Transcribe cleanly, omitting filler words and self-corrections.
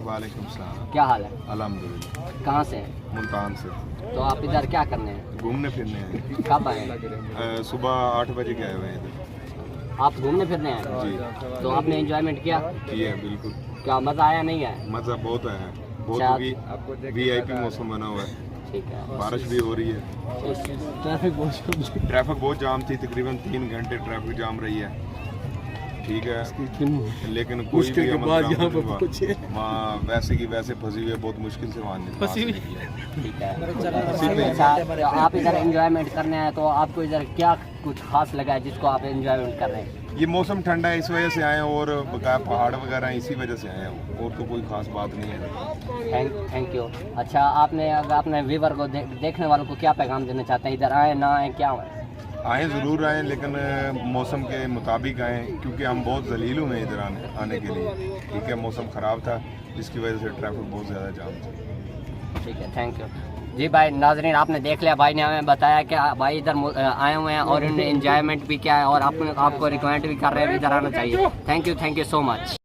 वालेकुम सलाम। क्या हाल है? अल्हम्दुलिल्लाह। कहाँ से? मुल्तान से तो आप इधर क्या करने हैं? घूमने फिरने हैं। कब आए? सुबह 8 बजे के आए हुए हैं इधर। आप घूमने फिरने हैं? जी तो आपने एंजॉयमेंट किया? किए हैं, बिल्कुल क्या मज़ा आया नहीं है? मज़ा बहुत आया है। बहुत अच्छा। VIP मौसम बना हुआ है। ठीक है। बारिश भी हो रही है। ट्रैफिक बहुत जाम थी, तकरीबन 3 घंटे ट्रैफिक जाम रही है। ठीक है, लेकिन कोई भी अमल यहाँ पर पहुंचे वहाँ वैसे की वैसे फंसी हुई है, बहुत मुश्किल से वहाँ निकली। ठीक है। अच्छा, तो आप इधर एंजॉयमेंट करने आए तो आपको इधर क्या कुछ खास लगा है जिसको आप एंजॉयमेंट कर रहे हैं? ये मौसम ठंडा है, इस वजह से आए हैं, और बकाया पहाड़ वगैरह हैं, इसी वजह से आए हैं, और तो कोई खास बात नहीं है। Thank you. अच्छा, आपने अगर अपने व्यूवर को देखने वालों को क्या पैगाम देना चाहते हैं? इधर आए ना आए, क्या आएँ ज़रूर आएँ, लेकिन मौसम के मुताबिक आएँ, क्योंकि हम बहुत जलील हुए हैं इधर आने के लिए। ठीक है, मौसम ख़राब था जिसकी वजह से ट्रैफिक बहुत ज़्यादा जाम था। ठीक है, थैंक यू जी। भाई नाजरीन, आपने देख लिया, भाई ने हमें बताया कि भाई इधर आए हुए हैं और इन्होंने एंजॉयमेंट भी किया है और आपको रिकमेंड भी कर रहे हैं इधर आना चाहिए। Thank you so much.